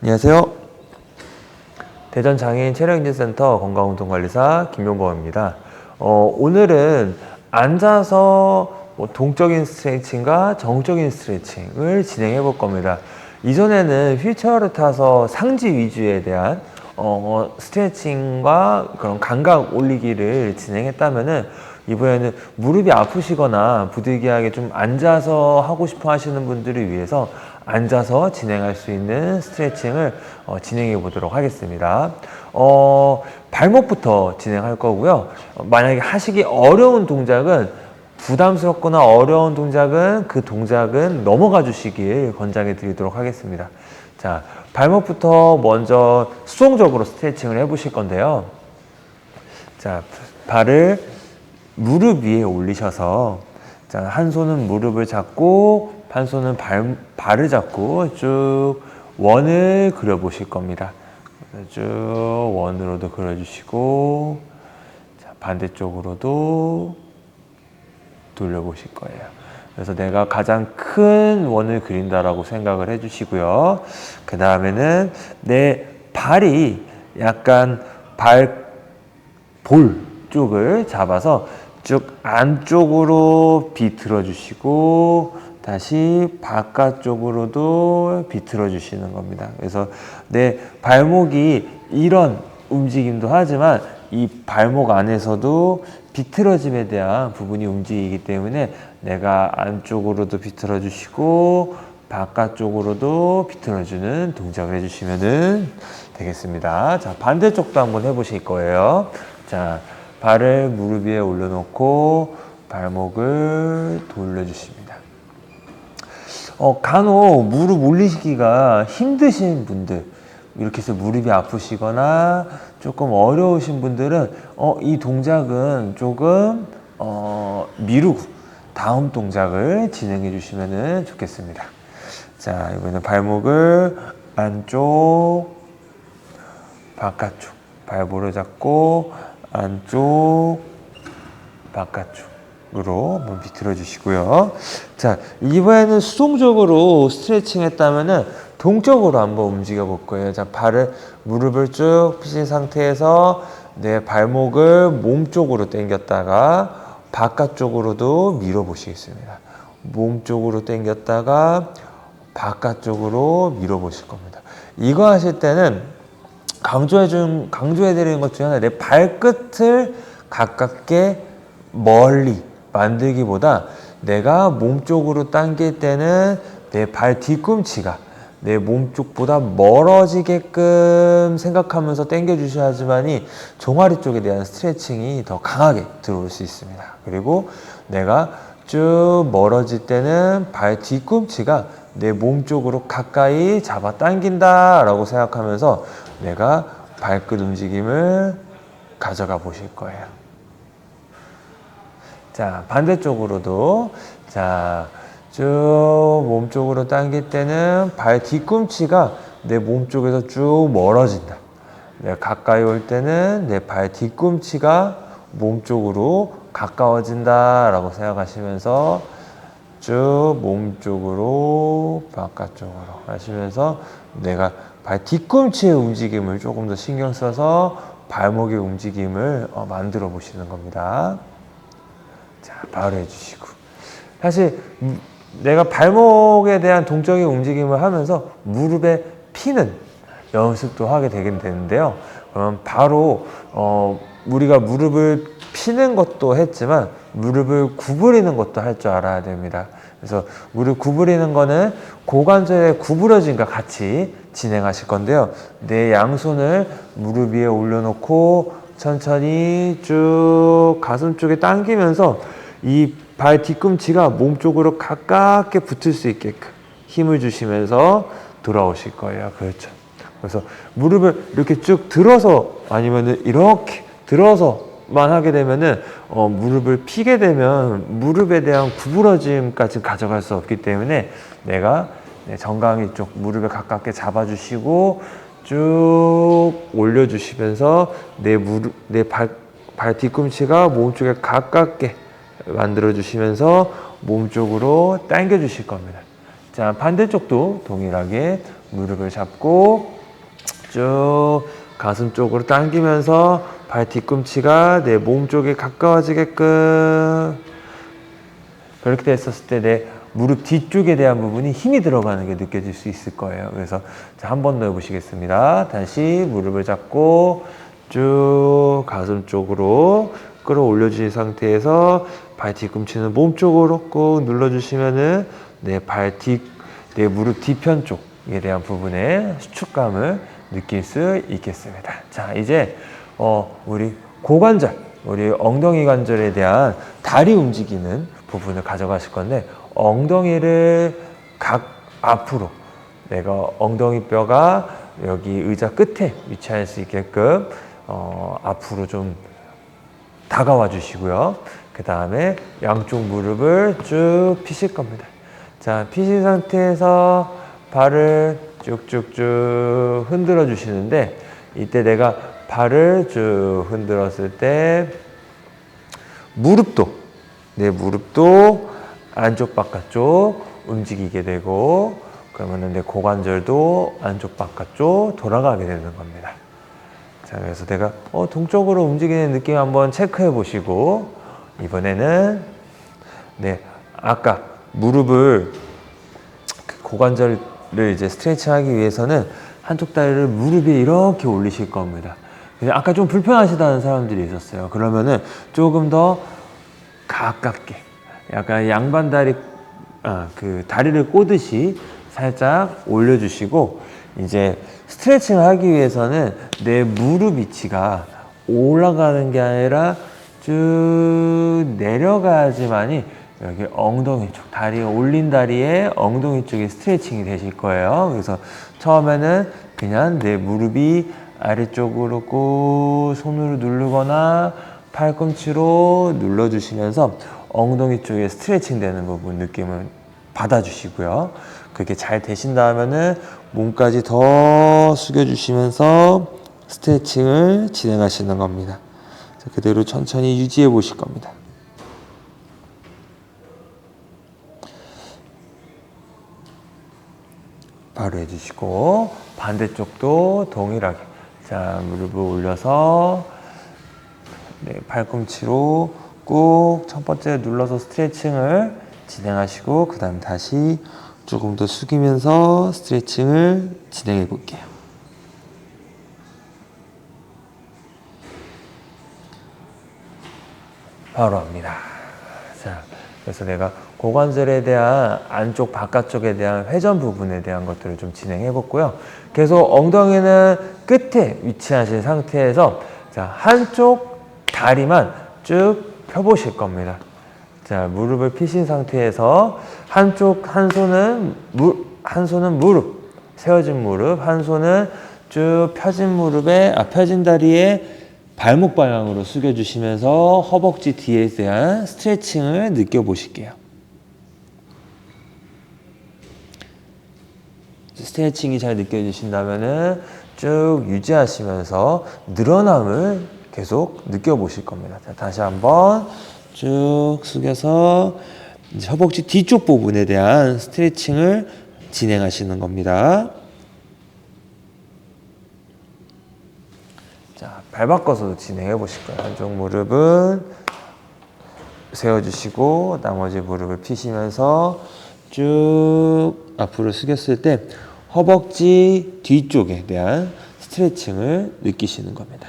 안녕하세요. 대전장애인 체력인증센터 건강운동관리사 김용범입니다. 오늘은 앉아서 동적인 스트레칭과 정적인 스트레칭을 진행해 볼 겁니다. 이전에는 휠체어를 타서 상지 위주에 대한 스트레칭과 그런 감각 올리기를 진행했다면은 이번에는 무릎이 아프시거나 부득이하게 좀 앉아서 하고 싶어 하시는 분들을 위해서 앉아서 진행할 수 있는 스트레칭을 진행해 보도록 하겠습니다. 발목부터 진행할 거고요. 만약에 하시기 어려운 동작은 부담스럽거나 어려운 동작은 그 동작은 넘어가 주시길 권장해 드리도록 하겠습니다. 자, 발목부터 먼저 수동적으로 스트레칭을 해 보실 건데요. 자, 발을 무릎 위에 올리셔서 자, 한 손은 무릎을 잡고 한 손은 발을 잡고 쭉 원을 그려 보실 겁니다. 쭉 원으로도 그려주시고 자, 반대쪽으로도 돌려보실 거예요. 그래서 내가 가장 큰 원을 그린다라고 생각을 해주시고요. 그 다음에는 내 발이 약간 볼 쪽을 잡아서 쭉 안쪽으로 비틀어 주시고 다시 바깥쪽으로도 비틀어 주시는 겁니다. 그래서 내 발목이 이런 움직임도 하지만 이 발목 안에서도 비틀어짐에 대한 부분이 움직이기 때문에 내가 안쪽으로도 비틀어 주시고 바깥쪽으로도 비틀어 주는 동작을 해주시면 되겠습니다. 자, 반대쪽도 한번 해보실 거예요. 자, 발을 무릎 위에 올려놓고 발목을 돌려주십니다. 간혹 무릎 올리시기가 힘드신 분들, 이렇게 해서 무릎이 아프시거나 조금 어려우신 분들은 이 동작은 조금 미루고 다음 동작을 진행해 주시면 좋겠습니다. 자, 이번에는 발목을 안쪽, 바깥쪽, 발볼을 잡고 안쪽, 바깥쪽으로 한번 비틀어 주시고요. 자, 이번에는 수동적으로 스트레칭 했다면은 동적으로 한번 움직여 볼 거예요. 자, 무릎을 쭉 펴신 상태에서 내 발목을 몸 쪽으로 당겼다가 바깥쪽으로도 밀어 보시겠습니다. 몸 쪽으로 당겼다가 바깥쪽으로 밀어 보실 겁니다. 이거 하실 때는 강조해 드리는 것 중에 하나, 내 발끝을 가깝게 멀리 만들기보다 내가 몸 쪽으로 당길 때는 내 발 뒤꿈치가 내 몸 쪽보다 멀어지게끔 생각하면서 당겨 주셔야지만이 종아리 쪽에 대한 스트레칭이 더 강하게 들어올 수 있습니다. 그리고 내가 쭉 멀어질 때는 발 뒤꿈치가 내 몸 쪽으로 가까이 잡아 당긴다 라고 생각하면서 내가 발끝 움직임을 가져가 보실 거예요. 자, 반대쪽으로도 자, 쭉 몸 쪽으로 당길 때는 발 뒤꿈치가 내 몸 쪽에서 쭉 멀어진다. 내가 가까이 올 때는 내 발 뒤꿈치가 몸 쪽으로 가까워진다 라고 생각하시면서 쭉 몸 쪽으로 바깥쪽으로 하시면서 내가 발 뒤꿈치의 움직임을 조금 더 신경 써서 발목의 움직임을 만들어 보시는 겁니다. 자, 바로 해주시고. 사실 내가 발목에 대한 동적인 움직임을 하면서 무릎에 피는 연습도 하게 되긴 되는데요. 그럼 바로 우리가 무릎을 피는 것도 했지만 무릎을 구부리는 것도 할 줄 알아야 됩니다. 그래서 무릎 구부리는 거는 고관절의 구부러짐과 같이 진행하실 건데요. 내 양손을 무릎 위에 올려놓고 천천히 쭉 가슴 쪽에 당기면서 이 발 뒤꿈치가 몸 쪽으로 가깝게 붙을 수 있게끔 힘을 주시면서 돌아오실 거예요. 그렇죠. 그래서 무릎을 이렇게 쭉 들어서 아니면은 이렇게 들어서만 하게 되면은 무릎을 피게 되면 무릎에 대한 구부러짐까지 가져갈 수 없기 때문에 내가 정강이 쪽 무릎에 가깝게 잡아주시고 쭉 올려주시면서 내 발 뒤꿈치가 몸 쪽에 가깝게 만들어 주시면서 몸 쪽으로 당겨 주실 겁니다. 자, 반대쪽도 동일하게 무릎을 잡고 쭉 가슴 쪽으로 당기면서 발 뒤꿈치가 내 몸 쪽에 가까워지게끔. 그렇게 됐었을 때 내 무릎 뒤쪽에 대한 부분이 힘이 들어가는 게 느껴질 수 있을 거예요. 그래서 한 번 더 해보시겠습니다. 다시 무릎을 잡고 쭉 가슴 쪽으로 끌어올려 주신 상태에서 발 뒤꿈치는 몸 쪽으로 꾹 눌러주시면은 내 무릎 뒤편 쪽에 대한 부분의 수축감을 느낄 수 있겠습니다. 자, 이제 우리 고관절, 우리 엉덩이 관절에 대한 다리 움직이는 부분을 가져가실 건데, 엉덩이를 앞으로, 내가 엉덩이 뼈가 여기 의자 끝에 위치할 수 있게끔 앞으로 좀 다가와 주시고요. 그 다음에 양쪽 무릎을 쭉 펴실 겁니다. 자, 펴신 상태에서 발을 쭉쭉쭉 흔들어 주시는데, 이때 내가 발을 쭉 흔들었을 때 내 무릎도 안쪽 바깥쪽 움직이게 되고, 그러면 내 고관절도 안쪽 바깥쪽 돌아가게 되는 겁니다. 자, 그래서 내가 동쪽으로 움직이는 느낌 한번 체크해 보시고, 이번에는 아까 무릎을, 고관절을 이제 스트레칭하기 위해서는 한쪽 다리를 무릎 위에 이렇게 올리실 겁니다. 아까 좀 불편하시다는 사람들이 있었어요. 그러면은 조금 더 가깝게, 약간 양반 다리, 다리를 꼬듯이 살짝 올려주시고, 이제 스트레칭을 하기 위해서는 내 무릎 위치가 올라가는 게 아니라 쭉 내려가야지만이 여기 엉덩이 쪽, 다리가 올린 다리에 엉덩이 쪽에 스트레칭이 되실 거예요. 그래서 처음에는 그냥 내 무릎이 아래쪽으로 꾹 손으로 누르거나 팔꿈치로 눌러주시면서 엉덩이 쪽에 스트레칭 되는 부분 느낌을 받아주시고요. 그게 잘 되신다면은 몸까지 더 숙여주시면서 스트레칭을 진행하시는 겁니다. 자, 그대로 천천히 유지해 보실 겁니다. 바로 해주시고, 반대쪽도 동일하게, 자, 무릎을 올려서 팔꿈치로 꾹 첫 번째 눌러서 스트레칭을 진행하시고, 그 다음 다시 조금 더 숙이면서 스트레칭을 진행해 볼게요. 바로 합니다. 자, 그래서 내가 고관절에 대한 안쪽 바깥쪽에 대한 회전 부분에 대한 것들을 좀 진행해 봤고요. 계속 엉덩이는 끝에 위치하신 상태에서, 자, 한쪽 다리만 쭉 펴보실 겁니다. 자, 무릎을 펴신 상태에서 한 손은 무릎, 세워진 무릎, 한 손은 쭉 펴진 다리에 발목 방향으로 숙여주시면서 허벅지 뒤에 대한 스트레칭을 느껴보실게요. 스트레칭이 잘 느껴지신다면은 쭉 유지하시면서 늘어남을 계속 느껴보실 겁니다. 자, 다시 한번 쭉 숙여서 이제 허벅지 뒤쪽 부분에 대한 스트레칭을 진행하시는 겁니다. 자, 발 바꿔서도 진행해 보실 거예요. 한쪽 무릎은 세워주시고 나머지 무릎을 펴시면서 쭉 앞으로 숙였을 때 허벅지 뒤쪽에 대한 스트레칭을 느끼시는 겁니다.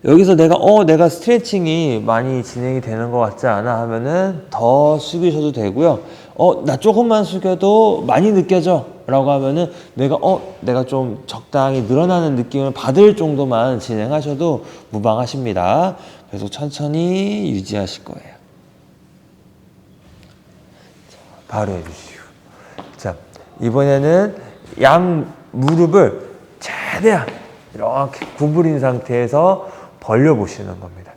여기서 내가 스트레칭이 많이 진행이 되는 것 같지 않아 하면은 더 숙이셔도 되고요. 나 조금만 숙여도 많이 느껴져 라고 하면은 내가 좀 적당히 늘어나는 느낌을 받을 정도만 진행하셔도 무방하십니다. 그래서 천천히 유지하실 거예요. 자, 바로 해주시고. 자, 이번에는 양 무릎을 최대한 이렇게 구부린 상태에서 벌려보시는 겁니다.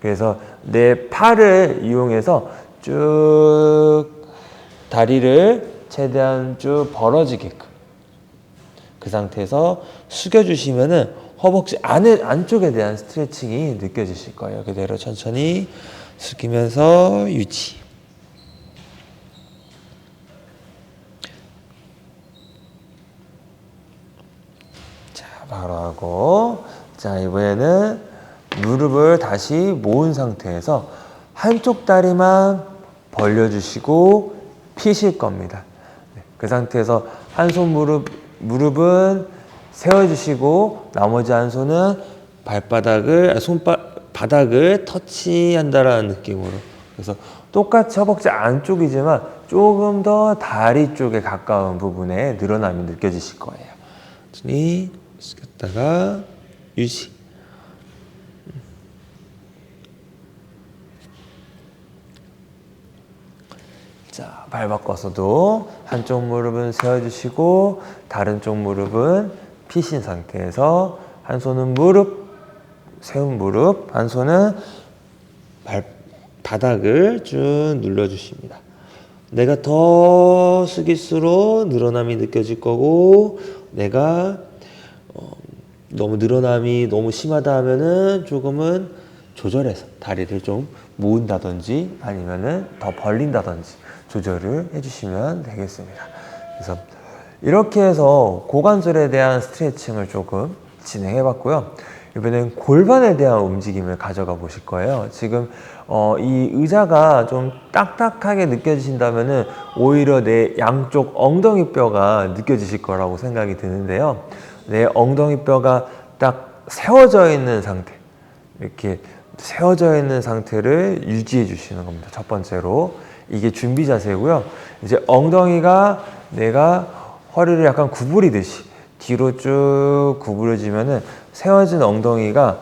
그래서 내 팔을 이용해서 쭉 다리를 최대한 쭉 벌어지게끔, 그 상태에서 숙여주시면은 허벅지 안쪽에 대한 스트레칭이 느껴지실 거예요. 그대로 천천히 숙이면서 유지. 바로 하고, 자, 이번에는 무릎을 다시 모은 상태에서 한쪽 다리만 벌려주시고 피실 겁니다. 그 상태에서 한 손 무릎은 세워주시고 나머지 한 손은 바닥을 터치한다라는 느낌으로. 그래서 똑같이 허벅지 안쪽이지만 조금 더 다리 쪽에 가까운 부분에 늘어남이 느껴지실 거예요. 천천히 숙였다가 유지. 자, 발 바꿔서도 한쪽 무릎은 세워주시고 다른 쪽 무릎은 피신 상태에서 한 손은 세운 무릎, 한 손은 바닥을 쭉 눌러주십니다. 내가 더 숙일수록 늘어남이 느껴질 거고, 내가 너무 늘어남이 너무 심하다 하면은 조금은 조절해서 다리를 좀 모은다든지 아니면은 더 벌린다든지 조절을 해주시면 되겠습니다. 그래서 이렇게 해서 고관절에 대한 스트레칭을 조금 진행해 봤고요. 이번엔 골반에 대한 움직임을 가져가 보실 거예요. 지금 이 의자가 좀 딱딱하게 느껴지신다면은 오히려 내 양쪽 엉덩이 뼈가 느껴지실 거라고 생각이 드는데요. 내 엉덩이 뼈가 딱 세워져 있는 상태, 이렇게 세워져 있는 상태를 유지해 주시는 겁니다. 첫 번째로 이게 준비 자세고요. 이제 엉덩이가 내가 허리를 약간 구부리듯이 뒤로 쭉 구부려지면은 세워진 엉덩이가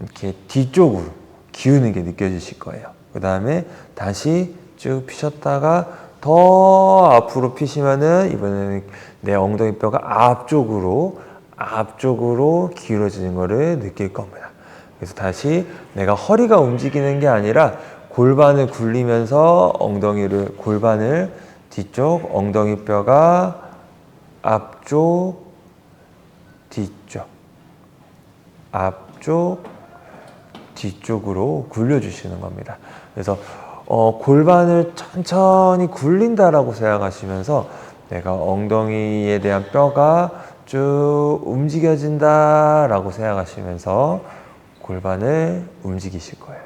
이렇게 뒤쪽으로 기우는 게 느껴지실 거예요. 그 다음에 다시 쭉 피셨다가 더 앞으로 피시면은 이번에는 내 엉덩이 뼈가 앞쪽으로 기울어지는 거를 느낄 겁니다. 그래서 다시 내가 허리가 움직이는 게 아니라 골반을 굴리면서 골반을 뒤쪽, 엉덩이 뼈가 앞쪽, 뒤쪽, 앞쪽, 뒤쪽으로 굴려주시는 겁니다. 그래서 골반을 천천히 굴린다라고 생각하시면서 내가 엉덩이에 대한 뼈가 쭉 움직여진다라고 생각하시면서 골반을 움직이실 거예요.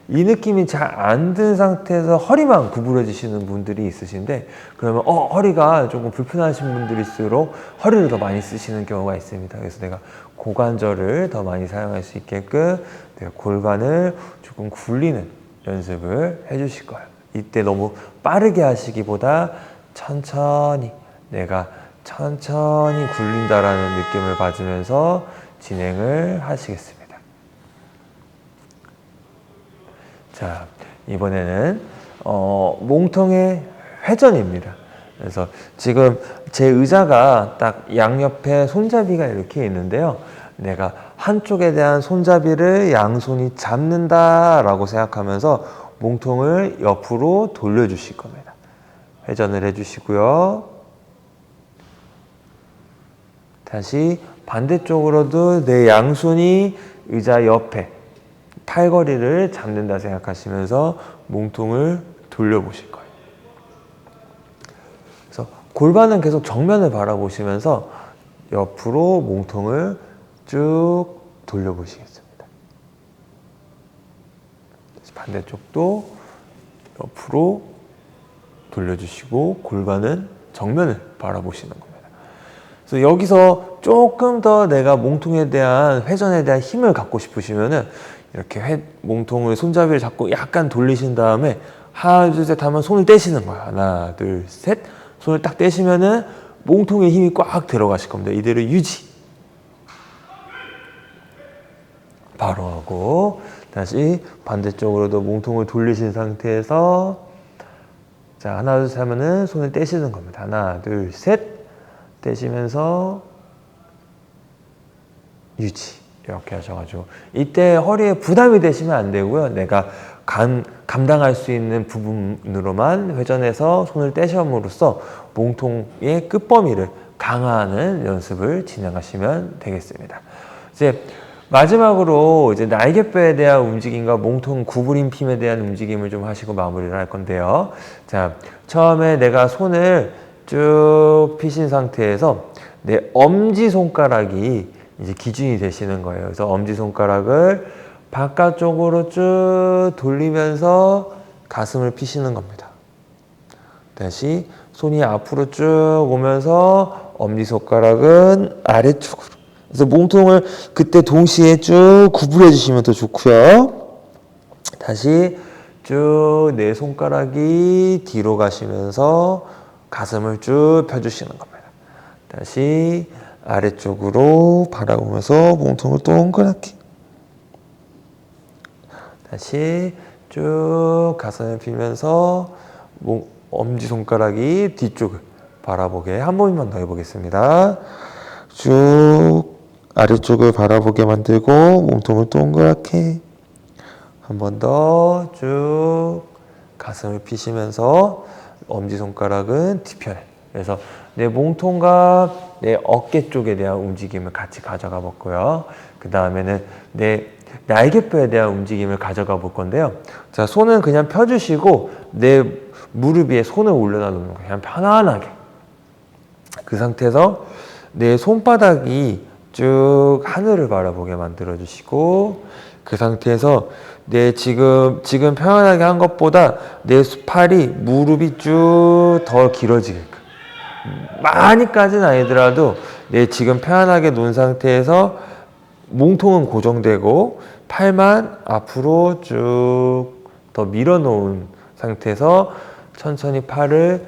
이 느낌이 잘 안 든 상태에서 허리만 구부러지시는 분들이 있으신데, 그러면 허리가 조금 불편하신 분들일수록 허리를 더 많이 쓰시는 경우가 있습니다. 그래서 내가 고관절을 더 많이 사용할 수 있게끔 내가 골반을 조금 굴리는 연습을 해주실 거예요. 이때 너무 빠르게 하시기보다 내가 천천히 굴린다라는 느낌을 받으면서 진행을 하시겠습니다. 자, 이번에는 몸통의 회전입니다. 그래서 지금 제 의자가 딱 양옆에 손잡이가 이렇게 있는데요. 내가 한쪽에 대한 손잡이를 양손이 잡는다라고 생각하면서 몸통을 옆으로 돌려주실 겁니다. 회전을 해주시고요. 다시 반대쪽으로도 내 양손이 의자 옆에 팔걸이를 잡는다 생각하시면서 몸통을 돌려보실 거예요. 그래서 골반은 계속 정면을 바라보시면서 옆으로 몸통을 쭉 돌려보시겠습니다. 반대쪽도 옆으로 돌려주시고 골반은 정면을 바라보시는 겁니다. 그래서 여기서 조금 더 내가 몸통에 대한 회전에 대한 힘을 갖고 싶으시면은 이렇게 몸통을 손잡이를 잡고 약간 돌리신 다음에 하나 둘 셋 하면 손을 떼시는 거예요. 하나 둘 셋 손을 딱 떼시면은 몸통에 힘이 꽉 들어가실 겁니다. 이대로 유지. 바로 하고 다시 반대쪽으로도 몸통을 돌리신 상태에서 자 하나 둘 셋 하면은 손을 떼시는 겁니다. 하나 둘 셋 떼시면서 유지. 이렇게 하셔가지고 이때 허리에 부담이 되시면 안 되고요. 내가 감당할 수 있는 부분으로만 회전해서 손을 떼심으로써 몸통의 끝범위를 강화하는 연습을 진행하시면 되겠습니다. 이제 마지막으로 이제 날개뼈에 대한 움직임과 몸통 구부림 핌에 대한 움직임을 좀 하시고 마무리를 할 건데요. 자, 처음에 내가 손을 쭉 피신 상태에서 내 엄지 손가락이 이제 기준이 되시는 거예요. 그래서 엄지손가락을 바깥쪽으로 쭉 돌리면서 가슴을 피시는 겁니다. 다시 손이 앞으로 쭉 오면서 엄지손가락은 아래쪽으로. 그래서 몸통을 그때 동시에 쭉 구부려 주시면 더 좋고요. 다시 쭉 네 손가락이 뒤로 가시면서 가슴을 쭉 펴주시는 겁니다. 다시 아래쪽으로 바라보면서 몸통을 동그랗게. 다시 쭉 가슴을 펴면서 엄지손가락이 뒤쪽을 바라보게 한 번만 더 해보겠습니다. 쭉 아래쪽을 바라보게 만들고 몸통을 동그랗게 한 번 더 쭉 가슴을 피시면서 엄지손가락은 뒤편에. 그래서 내 몸통과 내 어깨 쪽에 대한 움직임을 같이 가져가 볼고요. 그 다음에는 내 날개뼈에 대한 움직임을 가져가 볼 건데요. 자, 손은 그냥 펴주시고 내 무릎 위에 손을 올려놔 놓는 거예요. 그냥 편안하게. 그 상태에서 내 손바닥이 쭉 하늘을 바라보게 만들어 주시고, 그 상태에서 내 지금 편안하게 한 것보다 내 팔이 무릎이 쭉 더 길어지게끔, 많이까지는 아니더라도 내 지금 편안하게 놓은 상태에서 몸통은 고정되고 팔만 앞으로 쭉 더 밀어 놓은 상태에서 천천히 팔을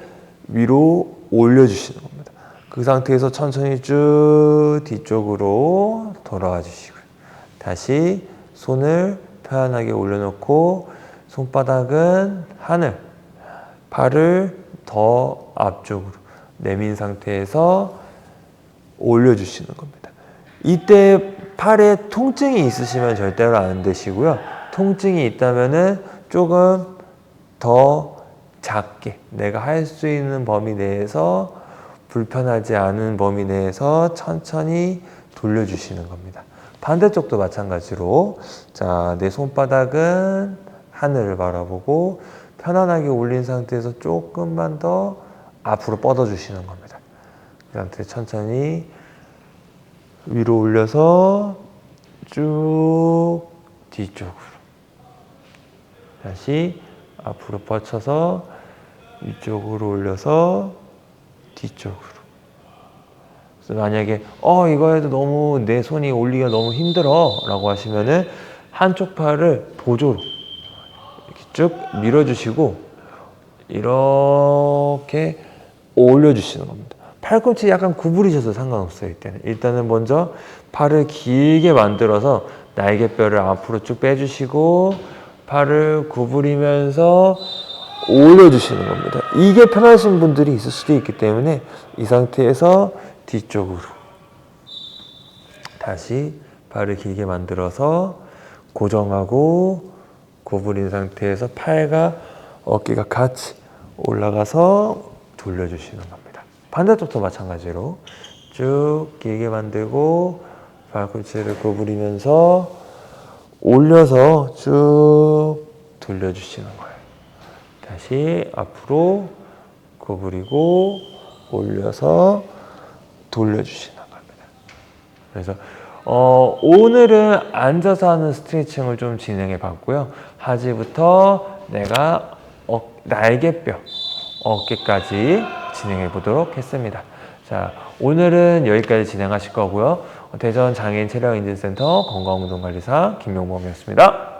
위로 올려주시는 겁니다. 그 상태에서 천천히 쭉 뒤쪽으로 돌아와 주시고요. 다시 손을 편안하게 올려놓고 손바닥은 하늘, 팔을 더 앞쪽으로 내민 상태에서 올려주시는 겁니다. 이때 팔에 통증이 있으시면 절대로 안 되시고요. 통증이 있다면은 조금 더 작게 내가 할 수 있는 범위 내에서, 불편하지 않은 범위 내에서 천천히 돌려주시는 겁니다. 반대쪽도 마찬가지로, 자, 내 손바닥은 하늘을 바라보고 편안하게 올린 상태에서 조금만 더 앞으로 뻗어주시는 겁니다. 그 상태에 천천히 위로 올려서 쭉 뒤쪽으로, 다시 앞으로 뻗쳐서 위쪽으로 올려서 뒤쪽으로. 그래서 만약에 이거 해도 너무 내 손이 올리기가 너무 힘들어 라고 하시면은 한쪽 팔을 보조로 이렇게 쭉 밀어주시고 이렇게 올려주시는 겁니다. 팔꿈치 약간 구부리셔도 상관없어요. 이때는 일단은 먼저 팔을 길게 만들어서 날개뼈를 앞으로 쭉 빼주시고 팔을 구부리면서 올려주시는 겁니다. 이게 편하신 분들이 있을 수도 있기 때문에 이 상태에서 뒤쪽으로 다시 팔을 길게 만들어서 고정하고 구부린 상태에서 팔과 어깨가 같이 올라가서 돌려주시는 겁니다. 반대쪽도 마찬가지로 쭉 길게 만들고 팔꿈치를 구부리면서 올려서 쭉 돌려주시는 거예요. 다시 앞으로 구부리고 올려서 돌려주시는 겁니다. 그래서 오늘은 앉아서 하는 스트레칭을 좀 진행해 봤고요. 하지부터 내가 날개뼈, 어깨까지 진행해 보도록 했습니다. 자, 오늘은 여기까지 진행하실 거고요. 대전 장애인 체력인증센터 건강운동관리사 김용범이었습니다.